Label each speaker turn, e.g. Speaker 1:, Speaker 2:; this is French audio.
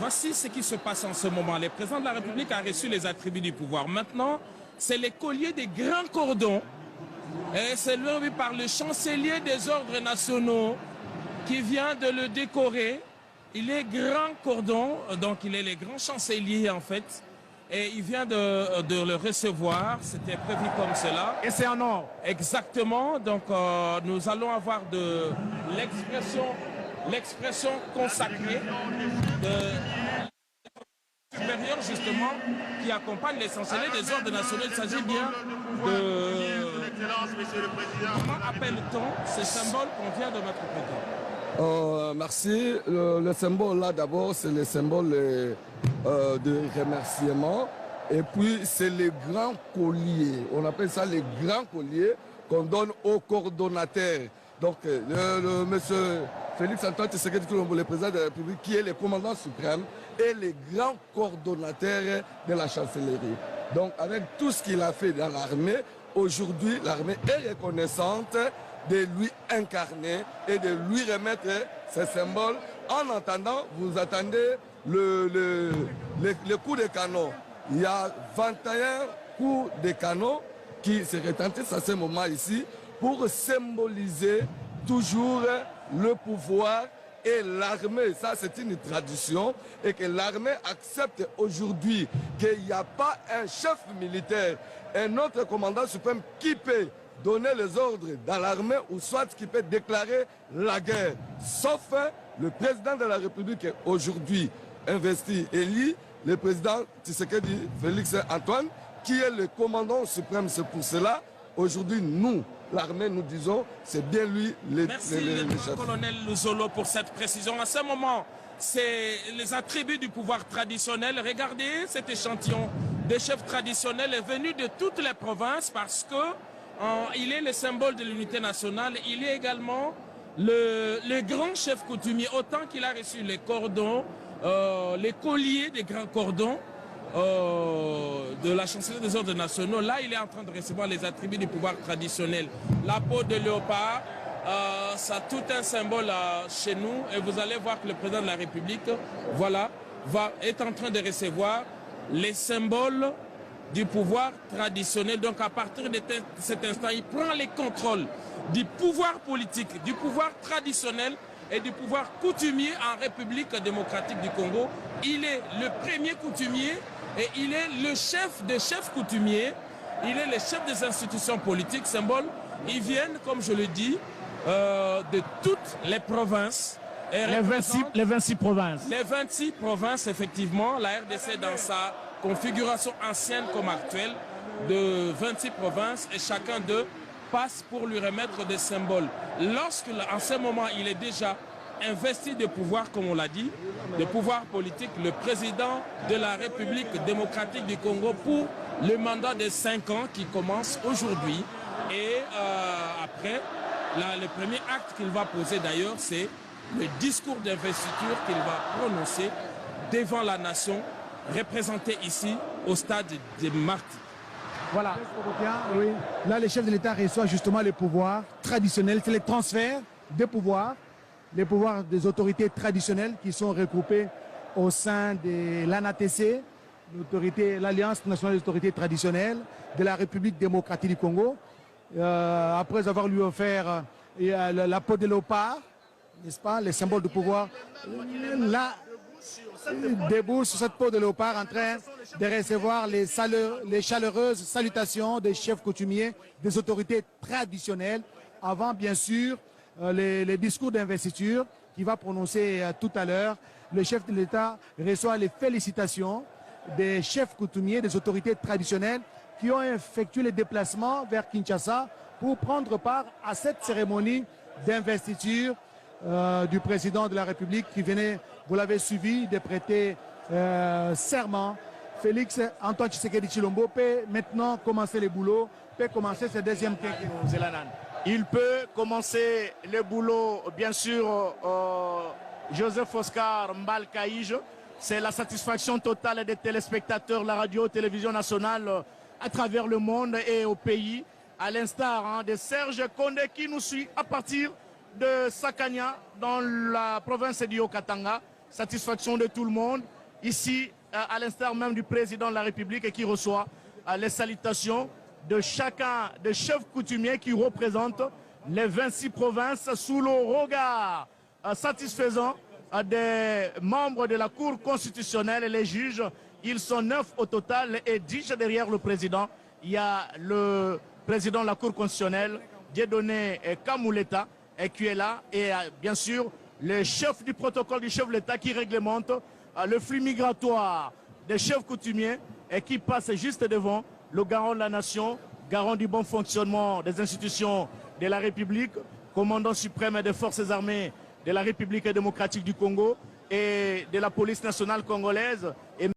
Speaker 1: Voici ce qui se passe en ce moment. Le président de la République a reçu les attributs du pouvoir. Maintenant, c'est le collier des grands cordons. Et c'est levé par le chancelier des ordres nationaux qui vient de le décorer. Il est grand cordon, donc il est le grand chancelier en fait. Et il vient de le recevoir, c'était prévu comme cela.
Speaker 2: Et c'est en or.
Speaker 1: Exactement, donc nous allons avoir de l'expression consacrée de supérieur justement qui accompagne les chanceliers des ordres nationaux. Il s'agit bien de... Comment appelle-t-on ces symboles qu'on vient de mettre au président?
Speaker 3: Merci. Le symbole là d'abord, c'est le symbole de remerciement. Et puis c'est les grands colliers. On appelle ça les grands colliers qu'on donne aux coordonnateurs. Donc le monsieur Félix Antoine Tshisekedi Tshilombo, le président de la République, qui est le commandant suprême, et les grands coordonnateurs de la chancellerie. Donc avec tout ce qu'il a fait dans l'armée, aujourd'hui l'armée est reconnaissante de lui incarner et de lui remettre ces symboles. En attendant, vous attendez le coup de canon. Il y a 21 coups de canon qui se retentissent à ce moment ici pour symboliser toujours le pouvoir et l'armée. Ça, c'est une tradition et que l'armée accepte aujourd'hui qu'il n'y a pas un chef militaire, un autre commandant suprême qui peut donner les ordres dans l'armée ou soit qui peut déclarer la guerre. Sauf le président de la République aujourd'hui investi, élu, le président Tshisekedi Félix Antoine, qui est le commandant suprême. C'est pour cela, aujourd'hui, nous, l'armée, nous disons, c'est bien lui le chef.
Speaker 1: Colonel Luzolo pour cette précision. À ce moment, c'est les attributs du pouvoir traditionnel. Regardez cet échantillon des chefs traditionnels est venu de toutes les provinces parce que il est le symbole de l'unité nationale. Il est également le grand chef coutumier, autant qu'il a reçu les cordons, les colliers des grands cordons de la chancellerie des ordres nationaux. Là, il est en train de recevoir les attributs du pouvoir traditionnel. La peau de léopard, ça a tout un symbole chez nous. Et vous allez voir que le président de la République, voilà, est en train de recevoir les symboles du pouvoir traditionnel. Donc à partir de cet instant, il prend les contrôles du pouvoir politique, du pouvoir traditionnel et du pouvoir coutumier en République démocratique du Congo. Il est le premier coutumier et il est le chef des chefs coutumiers. Il est le chef des institutions politiques, symboles. Ils viennent, comme je le dis, de toutes les provinces.
Speaker 2: Les 26 provinces.
Speaker 1: Les 26 provinces, effectivement. La RDC dans sa configuration ancienne comme actuelle de 26 provinces et chacun d'eux passe pour lui remettre des symboles. Lorsque, en ce moment, il est déjà investi de pouvoir, comme on l'a dit, de pouvoir politique, le président de la République démocratique du Congo pour le mandat de 5 ans qui commence aujourd'hui. Et après, le premier acte qu'il va poser d'ailleurs, c'est le discours d'investiture qu'il va prononcer devant la nation, représentée ici au stade de Marti.
Speaker 2: Voilà. Oui. Là, le chef de l'État reçoit justement les pouvoirs traditionnels, c'est les transferts des pouvoirs, les pouvoirs des autorités traditionnelles qui sont regroupées au sein de l'ANATC, l'Alliance nationale des autorités traditionnelles de la République démocratique du Congo. Après avoir lui offert la peau de léopard, n'est-ce pas, les symboles de pouvoir, là, debout sur cette peau de léopard en train de recevoir les chaleureuses salutations des chefs coutumiers, des autorités traditionnelles, avant bien sûr les discours d'investiture qu'il va prononcer tout à l'heure. Le chef de l'État reçoit les félicitations des chefs coutumiers, des autorités traditionnelles qui ont effectué les déplacements vers Kinshasa pour prendre part à cette cérémonie d'investiture du président de la République qui venait, vous l'avez suivi, de prêter serment. Félix Antoine Tshisekedi Tshilombo peut maintenant commencer le boulot, peut commencer ce deuxième quinquennat.
Speaker 4: Il peut commencer le boulot, bien sûr, Joseph Oscar Mbalkaïj. C'est la satisfaction totale des téléspectateurs de la radio-télévision nationale à travers le monde et au pays, à l'instar de Serge Condé qui nous suit à partir de Sakania dans la province du Haut-Katanga. Satisfaction de tout le monde. ici, à l'instar même du président de la République, et qui reçoit les salutations de chacun des chefs coutumiers qui représentent les 26 provinces sous le regard satisfaisant des membres de la Cour constitutionnelle et les juges. Ils sont 9 au total et 10 derrière le président. Il y a le président de la Cour constitutionnelle, Dieudonné Kamouleta, qui est là, et bien sûr le chef du protocole du chef de l'État qui réglemente le flux migratoire des chefs coutumiers et qui passe juste devant le garant de la nation, garant du bon fonctionnement des institutions de la République, commandant suprême des forces armées de la République démocratique du Congo et de la police nationale congolaise. Et